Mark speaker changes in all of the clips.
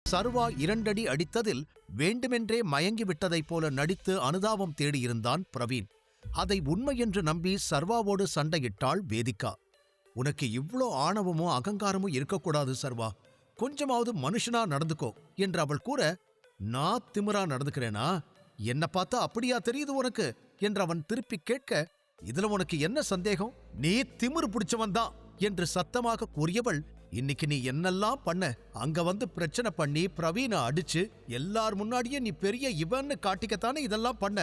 Speaker 1: சர்வா 2 அடி அடித்ததில் வேண்டுமென்றே மயங்கிவிட்டதைப் போல நடித்து அனுதாபம் தேடியிருந்தான் பிரவீன். அதை உண்மை என்று நம்பி சர்வாவோடு சண்டையிட்டாள் வேதிகா. உனக்கு இவ்ளோ ஆணவமோ அகங்காரமோ இருக்கக்கூடாது சர்வா, கொஞ்சமாவது மனுஷனா நடந்துக்கோ என்று அவள் கூற, நான் திமிரா நடந்துக்கிறேனா? என்ன பார்த்தா அப்படியா தெரியுது உனக்கு என்று அவன் திருப்பி கேட்க, இதுல உனக்கு என்ன சந்தேகம்? நீ திமிரு பிடிச்சவன்தான் என்று சத்தமாக கூறியவள், இன்னைக்கு நீ என்னெல்லாம் பண்ண? அங்க வந்து பிரச்சனை பண்ணி பிரவீனை அடிச்சு எல்லார் முன்னாடியே நீ பெரிய இவன்னு காட்டிக்கத்தானே இதெல்லாம் பண்ண.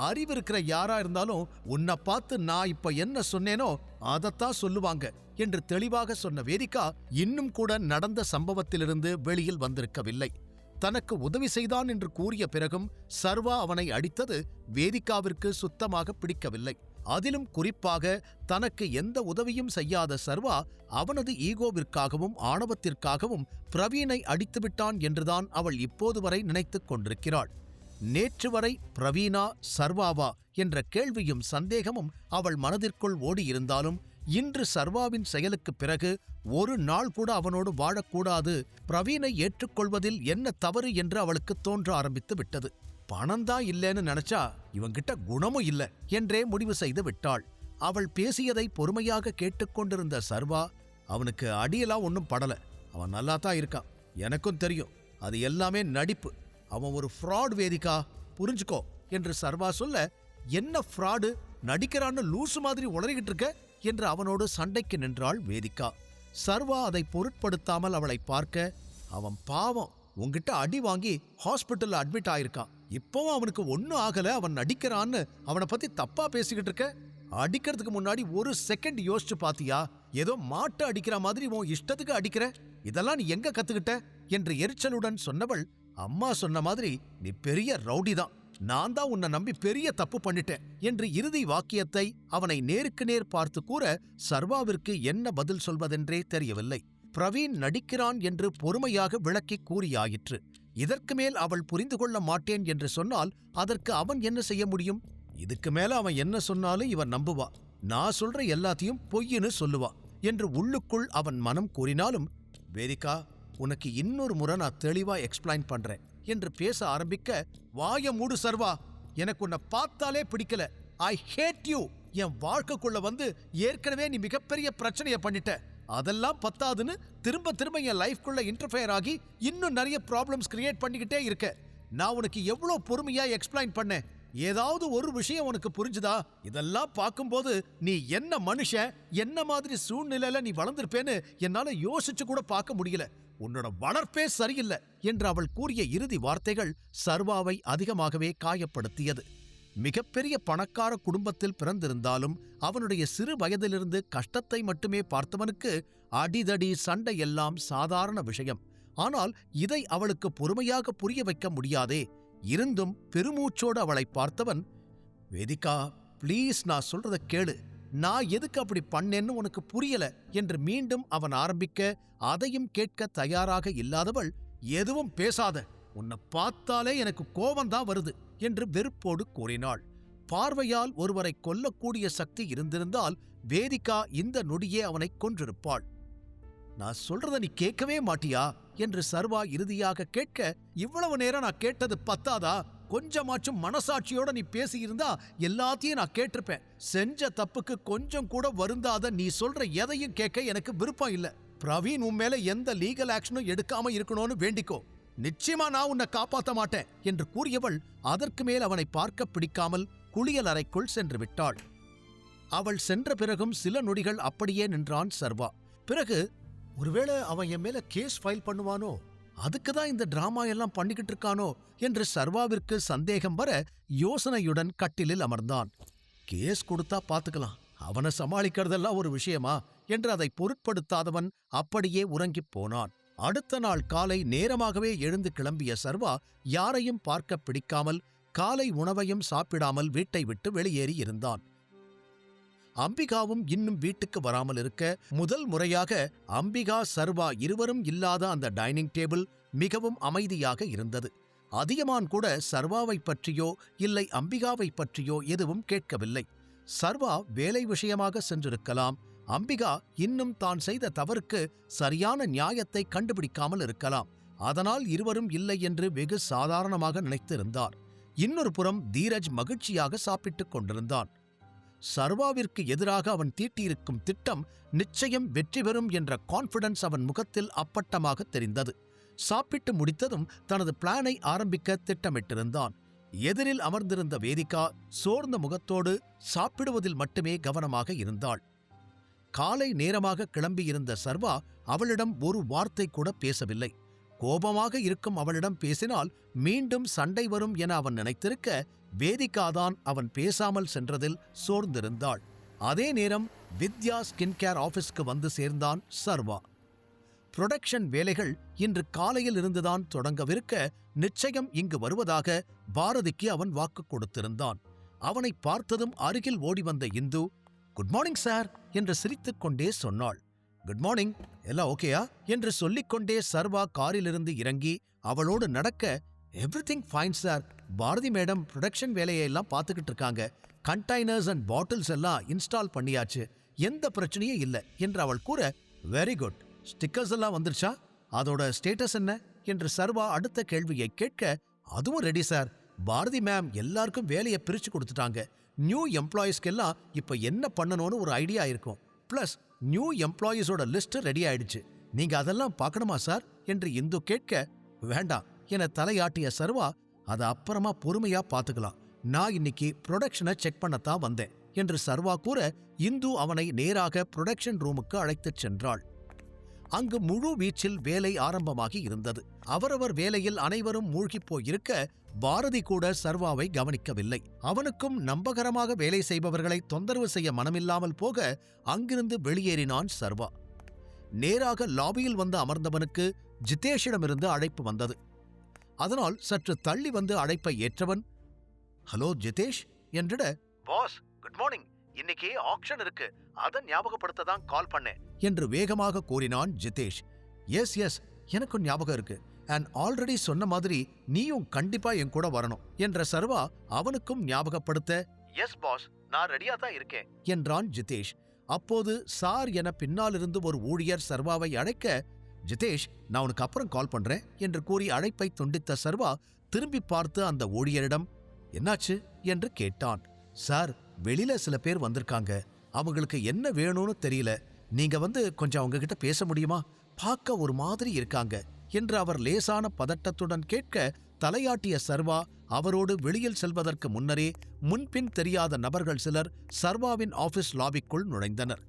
Speaker 1: அறிவு இருக்கிற யாரா இருந்தாலும் உன்னை பார்த்து நான் இப்ப என்ன சொன்னேனோ அதத்தான் சொல்லுவாங்க என்று தெளிவாக சொன்ன வேதிகா இன்னும் கூட நடந்த சம்பவத்திலிருந்து வெளியில் வந்திருக்கவில்லை. தனக்கு உதவி செய்தான் என்று கூறிய பிறகும் சர்வா அவனை அடித்தது வேதிகாவிற்கு சுத்தமாக பிடிக்கவில்லை. அதிலும் குறிப்பாக தனக்கு எந்த உதவியும் செய்யாத சர்வா அவனது ஈகோவிற்காகவும் ஆணவத்திற்காகவும் பிரவீனை அடித்துவிட்டான் என்றுதான் அவள் இப்போது வரை நினைத்துக் கொண்டிருக்கிறாள். நேற்று வரை பிரவீனா சர்வாவா என்ற கேள்வியும் சந்தேகமும் அவள் மனதிற்குள் ஓடியிருந்தாலும் இன்று சர்வாவின் செயலுக்கு பிறகு ஒரு நாள் கூட அவனோடு வாழக்கூடாது, பிரவீனை ஏற்றுக்கொள்வதில் என்ன தவறு என்று அவளுக்கு தோன்ற ஆரம்பித்து விட்டது. பணம்தான் இல்லைன்னு நினைச்சா இவங்கிட்ட குணமும் இல்லை என்றே முடிவு செய்து விட்டாள். அவள் பேசியதை பொறுமையாக கேட்டுக்கொண்டிருந்த சர்வா, அவனுக்கு அடியெல்லாம் ஒன்றும் படல, அவன் நல்லா தான் இருக்கான், எனக்கும் தெரியும், அது எல்லாமே நடிப்பு, அவன் ஒரு ஃப்ராட் வேதிகா, புரிஞ்சுக்கோ என்று சர்வா சொல்ல, என்ன ஃப்ராடு, நடிக்கிறான்னு லூசு மாதிரி உளறிக்கிட்டு இருக்க என்று அவனோடு சண்டைக்கு நின்றாள் வேதிகா. சர்வா அதை பொருட்படுத்தாமல் அவளை பார்க்க, அவன் பாவம், உன்கிட்ட அடி வாங்கி ஹாஸ்பிட்டல்ல அட்மிட் ஆயிருக்கான், இப்பவும் அவனுக்கு ஒன்னும் ஆகல, அவன் நடிக்கிறான்னு அவனை பத்தி தப்பா பேசிக்கிட்டு இருக்க. அடிக்கிறதுக்கு முன்னாடி ஒரு செகண்ட் யோசிச்சு பாத்தியா? ஏதோ மாட்டை அடிக்கிற மாதிரி உன் இஷ்டத்துக்கு அடிக்கிற, இதெல்லாம் நீ எங்க கத்துக்கிட்ட என்று எரிச்சலுடன் சொன்னவள், அம்மா சொன்ன மாதிரி நீ பெரிய ரவுடிதான், நான் தான் உன்னை நம்பி பெரிய தப்பு பண்ணிட்டேன் என்று இறுதி வாக்கியத்தை அவனை நேருக்கு நேர் பார்த்து கூற சர்வாவிற்கு என்ன பதில் சொல்வதென்றே தெரியவில்லை. பிரவீன் நடிக்கிறான் என்று பொறுமையாக விளக்கி கூறியாயிற்று. இதற்கு மேல் அவள் புரிந்து கொள்ள மாட்டேன் என்று சொன்னால் அதற்கு அவன் என்ன செய்ய முடியும்? இதுக்கு மேல அவன் என்ன சொன்னாலும் இவன் நம்புவா, நான் சொல்ற எல்லாத்தையும் பொய்ன்னு சொல்லுவா என்று உள்ளுக்குள் அவன் மனம் கூறினாலும், வேதிகா, உனக்கு இன்னொரு முறை நான் தெளிவா எக்ஸ்பிளைன் பண்றேன் என்று பேச ஆரம்பிக்க, வாய மூடு சர்வா, எனக்கு உன்னை பார்த்தாலே பிடிக்கல, ஐ ஹேட் யூ, என் வாழ்க்கைக்குள்ள வந்து ஏற்கனவே நீ மிகப்பெரிய பிரச்சனையை பண்ணிட்ட, அதெல்லாம் பத்தாதுன்னு திரும்ப திரும்ப என் லைஃப்குள்ள இன்டர்ஃபியர் ஆகி இன்னும் நிறைய ப்ராப்ளம்ஸ் கிரியேட் பண்ணிக்கிட்டே இருக்க. நான் உனக்கு எவ்வளோ பொறுமையா எக்ஸ்பிளைன் பண்ணேன், ஏதாவது ஒரு விஷயம் உனக்கு புரிஞ்சுதா? இதெல்லாம் பார்க்கும்போது நீ என்ன மனுஷன், என்ன மாதிரி சூழ்நிலையில நீ வளர்ந்திருப்பேன்னு என்னால யோசிச்சு கூட பார்க்க முடியல, உன்னோட வளர்ப்பே சரியில்லை என்று அவள் கூறிய இறுதி வார்த்தைகள் சர்வாவை அதிகமாகவே காயப்படுத்தியது. மிகப்பெரிய பணக்கார குடும்பத்தில் பிறந்திருந்தாலும் அவனுடைய சிறு வயதிலிருந்து கஷ்டத்தை மட்டுமே பார்த்தவனுக்கு அடிதடி சண்டை எல்லாம் சாதாரண விஷயம். ஆனால் இதை அவளுக்கு பொறுமையாக புரிய வைக்க முடியாதே. இருந்தும் பெருமூச்சோடு அவளை பார்த்தவன், வேதிகா ப்ளீஸ், நான் சொல்றத கேளு, நான் எதுக்கு அப்படி பண்ணேன்னு உனக்கு புரியல என்று மீண்டும் அவன் ஆரம்பிக்க, அதையும் கேட்க தயாராக இல்லாதவள், எதுவும் பேசாத, உன்னை பார்த்தாலே எனக்கு கோபம்தான் வருது என்று வெறுப்போடு கூறினாள். பார்வையால் ஒருவரை கொல்லக்கூடிய சக்தி இருந்திருந்தால் வேதிகா இந்த நொடியே அவனை கொன்றிருப்பாள். நான் சொல்றத நீ கேட்கவே மாட்டியா என்று சர்வா இறுதியாக கேட்க, இவ்வளவு நேரம் நான் கேட்டது பத்தாதா? கொஞ்சமாச்சும் மனசாட்சியோட நீ பேசியிருந்தா எல்லாத்தையும் நான் கேட்டிருப்பேன். செஞ்ச தப்புக்கு கொஞ்சம் கூட வருந்தாத நீ சொல்ற எதையும் கேட்க எனக்கு விருப்பம் இல்ல. பிரவீன் உன் மேல எந்த லீகல் ஆக்ஷனும் எடுக்காம இருக்கணும்னு வேண்டிக்கோ, நிச்சயமா நான் உன்னை காப்பாற்ற மாட்டேன் என்று கூறியவள் அதற்கு மேல் அவனை பார்க்க பிடிக்காமல் குளியல் அறைக்குள் சென்று விட்டாள். அவள் சென்ற பிறகும் சில நொடிகள் அப்படியே நின்றான் சர்வா. பிறகு, ஒருவேளை அவன் என் மேல கேஸ் ஃபைல் பண்ணுவானோ, அதுக்குதான் இந்த டிராமா எல்லாம் பண்ணிக்கிட்டு இருக்கானோ என்று சர்வாவிற்கு சந்தேகம் வர யோசனையுடன் கட்டிலில் அமர்ந்தான். கேஸ் கொடுத்தா பாத்துக்கலாம், அவனை சமாளிக்கிறதெல்லாம் ஒரு விஷயமா என்று அதை பொருட்படுத்தாதவன் அப்படியே உறங்கிப் போனான். அடுத்த நாள் காலை நேரமாகவே எழுந்து கிளம்பிய சர்வா யாரையும் பார்க்க பிடிக்காமல் காலை உணவையும் சாப்பிடாமல் வீட்டை விட்டு வெளியேறி இருந்தான். அம்பிகாவும் இன்னும் வீட்டுக்கு வராமல் இருக்க முதல் முறையாக அம்பிகா சர்வா இருவரும் இல்லாத அந்த டைனிங் டேபிள் மிகவும் அமைதியாக இருந்தது. அதியமான் கூட சர்வாவை பற்றியோ இல்லை அம்பிகாவை பற்றியோ எதுவும் கேட்கவில்லை. சர்வா வேலை விஷயமாக சென்றிருக்கலாம், அம்பிகா இன்னும் தான் செய்த தவறுக்கு சரியான நியாயத்தை கண்டுபிடிக்காமல் இருக்கலாம். அதனால் இருவரும் இல்லை என்று வெகு சாதாரணமாக நினைத்திருந்தார். இன்னொரு புறம் தீரஜ் மகிழ்ச்சியாக சாப்பிட்டுக் கொண்டிருந்தான். சர்வாவிற்கு எதிராக அவன் தீட்டியிருக்கும் திட்டம் நிச்சயம் வெற்றி பெறும் என்ற கான்ஃபிடன்ஸ் அவன் முகத்தில் அப்பட்டமாக தெரிந்தது. சாப்பிட்டு முடித்ததும் தனது பிளானை ஆரம்பிக்க திட்டமிட்டிருந்தான். எதிரில் அமர்ந்திருந்த வேதிகா சோர்ந்த முகத்தோடு சாப்பிடுவதில் மட்டுமே கவனமாக இருந்தாள். காலை நேரமாக கிளம்பியிருந்த சர்வா அவளிடம் ஒரு வார்த்தை கூட பேசவில்லை. கோபமாக இருக்கும் அவளிடம் பேசினால் மீண்டும் சண்டை வரும் என அவன் நினைத்திருக்க, வேதிகாதான் அவன் பேசாமல் சென்றதில் சோர்ந்திருந்தாள். அதே நேரம் வித்யா ஸ்கின் கேர் ஆபீஸ்க்கு வந்து சேர்ந்தான் சர்வா. புரொடக்ஷன் வேலைகள் இன்று காலையில் இருந்துதான் தொடங்கவிருக்க, நிச்சயம் இங்கு வருவதாக பாரதிக்கு அவன் வாக்கு கொடுத்திருந்தான். அவனை பார்த்ததும் அருகில் ஓடி வந்த இந்து, குட் மார்னிங் சார் என்று சிரித்துக்கொண்டே சொன்னாள். குட் மார்னிங், எல்லாம் ஓகேயா என்று சொல்லிக்கொண்டே சர்வா காரிலிருந்து இறங்கி அவளோடு நடக்க, everything fine sir, Bharathi madam production வேலையெல்லாம் பார்த்துக்கிட்டு இருக்காங்க, கண்டெய்னர்ஸ் அண்ட் பாட்டில்ஸ் எல்லாம் இன்ஸ்டால் பண்ணியாச்சு, எந்த பிரச்சனையும் இல்லை என்று அவள் கூற, வெரி குட், ஸ்டிக்கர்ஸ் எல்லாம் வந்துருச்சா, அதோட ஸ்டேட்டஸ் என்ன என்று சர்வா அடுத்த கேள்வியை கேட்க, அதுவும் ரெடி சார், பாரதி மேம் எல்லாருக்கும் வேலையை பிரிச்சு கொடுத்துட்டாங்க, நியூ எம்ப்ளாயீஸ்க்கெல்லாம் இப்ப என்ன பண்ணணும்னு ஒரு ஐடியா இருக்கும், பிளஸ் நியூ எம்ப்ளாயீஸோட லிஸ்ட் ரெடி ஆயிடுச்சு, நீங்க அதெல்லாம் பார்க்கணுமா சார் என்று இந்து கேட்க, வேண்டாம் என தலையாட்டிய சர்வா, அதை அப்புறமா பொறுமையா பார்த்துக்கலாம், நான் இன்னைக்கு ப்ரொடக்ஷனை செக் பண்ணத்தான் வந்தேன் என்று சர்வா கூற, இந்து அவனை நேராக ப்ரொடக்ஷன் ரூமுக்கு அழைத்துச் சென்றாள். அங்கு முழு வீச்சில் வேலை ஆரம்பமாகி இருந்தது. அவரவர் வேலையில் அனைவரும் மூழ்கிப் போயிருக்க, பாரதி கூட சர்வாவை கவனிக்கவில்லை. அவனுக்கும் நம்பகரமாக வேலை செய்பவர்களை தொந்தரவு செய்ய மனமில்லாமல் போக அங்கிருந்து வெளியேறினான் சர்வா. நேராக லாபியில் வந்து அமர்ந்தவனுக்கு ஜிதேஷிடமிருந்து அழைப்பு வந்தது. அதனால் சற்று தள்ளி வந்து அழைப்பை ஏற்றவன், ஹலோ ஜிதேஷ் என்றிட, பாஸ் குட் மார்னிங், இன்னைக்கு ஆக்ஷன் இருக்கு, அதை ஞாபகப்படுத்த தான் கால் பண்ணேன் என்று வேகமாக கூறினான் ஜிதேஷ். எஸ் எஸ், எனக்கும் ஞாபகம் இருக்கு, அண்ட் ஆல்ரெடி சொன்ன மாதிரி நீயும் கண்டிப்பா என் கூட வரணும் என்ற சர்வா அவனுக்கும் ஞாபகப்படுத்த, எஸ் பாஸ், நான் ரெடியா தான் இருக்கேன் என்றான் ஜிதேஷ். அப்போது சார் என பின்னாலிருந்து ஒரு ஊழியர் சர்வாவை அழைக்க, ஜிதேஷ் நான் உனக்கு அப்புறம் கால் பண்றேன் என்று கூறி அழைப்பை துண்டித்த சர்வா திரும்பி பார்த்து அந்த ஊழியரிடம், என்னாச்சு என்று கேட்டான். சார், வெளியில சில பேர் வந்திருக்காங்க, அவங்களுக்கு என்ன வேணும்னு தெரியல, நீங்க வந்து கொஞ்சம் அவங்க கிட்ட பேச முடியுமா, பார்க்க ஒரு மாதிரி இருக்காங்க என்று அவர் லேசான பதட்டத்துடன் கேட்க, தலையாட்டிய சர்வா அவரோடு வெளியில் செல்வதற்கு முன்னரே முன்பின் தெரியாத நபர்கள் சிலர் சர்வாவின் ஆபீஸ் லாபிக்குள் நுழைந்தனர்.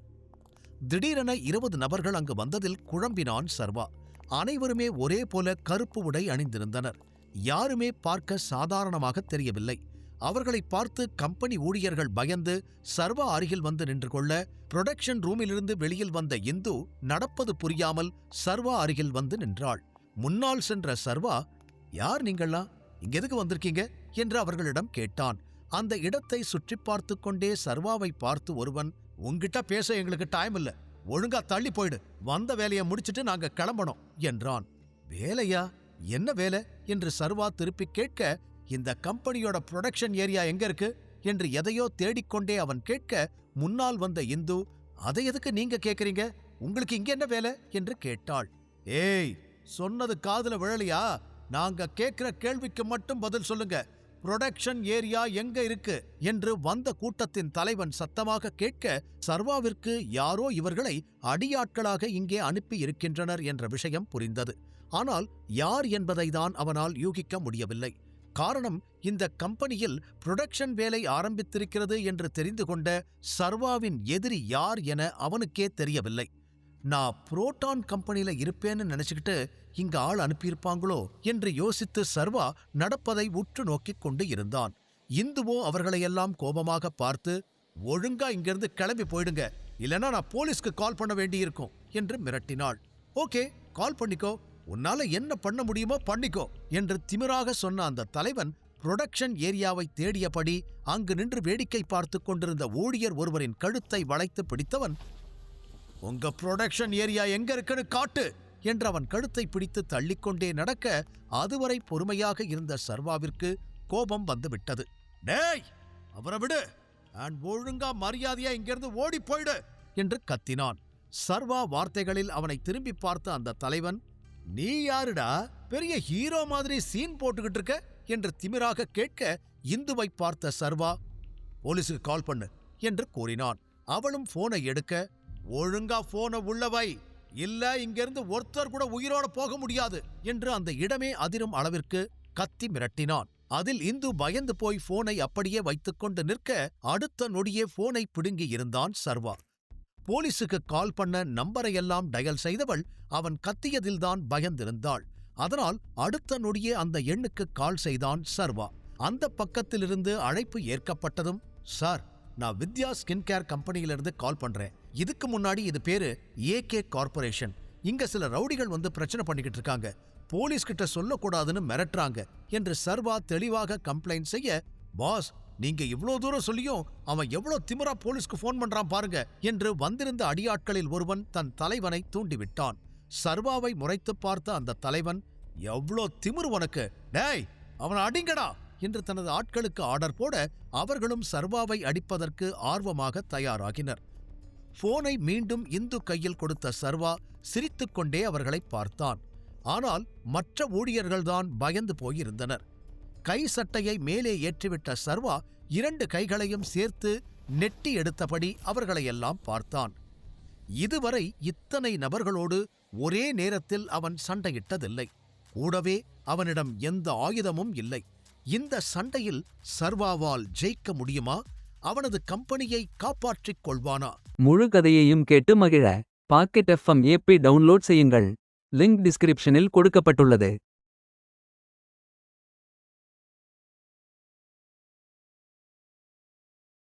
Speaker 1: திடீரென 20 நபர்கள் அங்கு வந்ததில் குழம்பினான் சர்வா. அனைவருமே ஒரே போல கருப்பு உடை அணிந்திருந்தனர். யாருமே பார்க்க சாதாரணமாக தெரியவில்லை. அவர்களை பார்த்து கம்பெனி ஊழியர்கள் பயந்து சர்வா அருகில் வந்து நின்று கொள்ள, புரொடக்ஷன் ரூமிலிருந்து வெளியில் வந்த இந்து நடப்பது புரியாமல் சர்வா அருகில் வந்து நின்றாள். முன்னால் சென்ற சர்வா, யார் நீங்கள்லாம், இங்க எதுக்கு வந்திருக்கீங்க என்று அவர்களிடம் கேட்டான். அந்த இடத்தை சுற்றி பார்த்து கொண்டே சர்வாவை பார்த்து ஒருவன், உங்கிட்ட பேச எங்களுக்கு டைம் இல்ல, ஒழுங்கா தள்ளி போயிடு, வந்த வேலையை முடிச்சிட்டு நாங்க கிளம்பணும் என்றான். வேலையா, என்ன வேலை என்று சர்வா திருப்பி கேட்க, இந்த கம்பெனியோட ப்ரொடக்ஷன் ஏரியா எங்க இருக்கு என்று எதையோ தேடிக்கொண்டே அவன் கேட்க, முன்னால் வந்த இந்து, அதை எதுக்கு நீங்க கேக்குறீங்க, உங்களுக்கு இங்க என்ன வேலை என்று கேட்டாள். ஏய், சொன்னது காதுல விழலையா, நாங்க கேட்கிற கேள்விக்கு மட்டும் பதில் சொல்லுங்க, புரொடக்ஷன் ஏரியா எங்க இருக்கு என்று வந்த கூட்டத்தின் தலைவன் சத்தமாக கேட்க, சர்வாவிற்கு யாரோ இவர்களை அடியாட்களாக இங்கே அனுப்பி இருக்கின்றனர் என்ற விஷயம் புரிந்தது. ஆனால் யார் என்பதை தான் அவனால் யூகிக்க முடியவில்லை. காரணம், இந்த கம்பெனியில் புரொடக்ஷன் வேலை ஆரம்பித்திருக்கிறது என்று தெரிந்து கொண்ட சர்வாவின் எதிரி யார் என அவனுக்கே தெரியவில்லை. நான் புரோட்டான் கம்பெனியில இருப்பேன்னு நினைச்சுக்கிட்டு இங்க ஆள் அனுப்பியிருப்பாங்களோ என்று யோசித்து சர்வா நடப்பதை உற்று நோக்கிக் கொண்டு இருந்தான். இந்துவோ அவர்களையெல்லாம் கோபமாக பார்த்து, ஒழுங்கா இங்கிருந்து கிளம்பி போயிடுங்க, இல்லைன்னா நான் போலீஸ்க்கு கால் பண்ண வேண்டியிருக்கும் என்று மிரட்டினாள். ஓகே, கால் பண்ணிக்கோ, உன்னால என்ன பண்ண முடியுமோ பண்ணிக்கோ என்று திமிராக சொன்ன அந்த தலைவன் புரொடக்ஷன் ஏரியாவை தேடியபடி அங்கு நின்று வேடிக்கை பார்த்து கொண்டிருந்த ஊழியர் ஒருவரின் கழுத்தை வளைத்து பிடித்தவன், உங்க புரொடக்ஷன் ஏரியா எங்க இருக்குன்னு காட்டு என்று அவன் கழுத்தை பிடித்து தள்ளிக்கொண்டே நடக்க, அதுவரை பொறுமையாக இருந்த சர்வாவிற்கு கோபம் வந்துவிட்டது. டேய், அவரை விடு, அண்ட் ஒழுங்கா மரியாதையா இங்கிருந்து ஓடி போயிடு என்று கத்தினான். சர்வா வார்த்தைகளில் அவனை திரும்பி பார்த்த அந்த தலைவன், நீ யாருடா, பெரிய ஹீரோ மாதிரி சீன் போட்டுக்கிட்டு இருக்க என்று திமிராக கேட்க இந்துவை பார்த்த சர்வா, போலீஸுக்கு கால் பண்ணு என்று கூறினான். அவளும் போனை எடுக்க, ஒழுங்கா போனை உள்ள வை, இல்ல இங்கிருந்து ஒருத்தர் கூட உயிரோட போக முடியாது என்று அந்த இடமே அதிரும் அளவிற்கு கத்தி மிரட்டினான். அதில் இந்து பயந்து போய் போனை அப்படியே வைத்துக்கொண்டு நிற்க, அடுத்த நொடியே போனை பிடுங்கி இருந்தான் சர்வா. போலீசுக்கு கால் பண்ண நம்பரையெல்லாம் டயல் செய்தவள் அவன் கத்தியதில்தான் பயந்திருந்தாள். அதனால் அடுத்த நொடியே அந்த எண்ணுக்கு கால் செய்தான் சர்வா. அந்த பக்கத்திலிருந்து அழைப்பு ஏற்கப்பட்டதும், சார், நான் வித்யா ஸ்கின் கேர் கம்பெனியிலிருந்து கால் பண்றேன். இதுக்கு முன்னாடி இது பேரு ஏகே கார்பரேஷன். இங்க சில ரவுடிகள் வந்து பிரச்சனை பண்ணிக்கிட்டு இருக்காங்க. போலீஸ் கிட்ட சொல்லக்கூடாதுன்னு மிரட்டுறாங்க என்று சர்வா தெளிவாக கம்ப்ளைண்ட் செய்ய, பாஸ், நீங்க இவ்ளோ தூரம் சொல்லியும் அவன் எவ்வளோ திமிரா போலீஸ்க்கு போன் பண்றான் பாருங்க என்று வந்திருந்த அடியாட்களில் ஒருவன் தன் தலைவனை தூண்டிவிட்டான். சர்வாவை முறைத்து பார்த்த அந்த தலைவன், எவ்வளோ திமிரு உனக்கு, டேய் அவனை அடிங்கடா என்று தனது ஆட்களுக்கு ஆர்டர் போட, அவர்களும் சர்வாவை அடிப்பதற்கு ஆர்வமாக தயாராகினர். போனை மீண்டும் இந்து கையில் கொடுத்த சர்வா சிரித்துக்கொண்டே அவர்களை பார்த்தான். ஆனால் மற்ற ஊழியர்கள்தான் பயந்து போயிருந்தனர். கை சட்டையை மேலே ஏற்றிவிட்ட சர்வா 2 கைகளையும் சேர்த்து நெட்டி எடுத்தபடி அவர்களையெல்லாம் பார்த்தான். இதுவரை இத்தனை நபர்களோடு ஒரே நேரத்தில் அவன் சண்டையிட்டதில்லை. கூடவே அவனிடம் எந்த ஆயுதமும் இல்லை. இந்த சண்டையில் சர்வாவால் ஜெயிக்க முடியுமா? அவனது கம்பெனியை காப்பாற்றிக் கொள்வானா?
Speaker 2: முழு கதையையும் கேட்டு மகிழ பாக்கெட் FM ஆப்பை டவுன்லோட் செய்யுங்கள். லிங்க் டிஸ்கிரிப்ஷனில் கொடுக்கப்பட்டுள்ளது.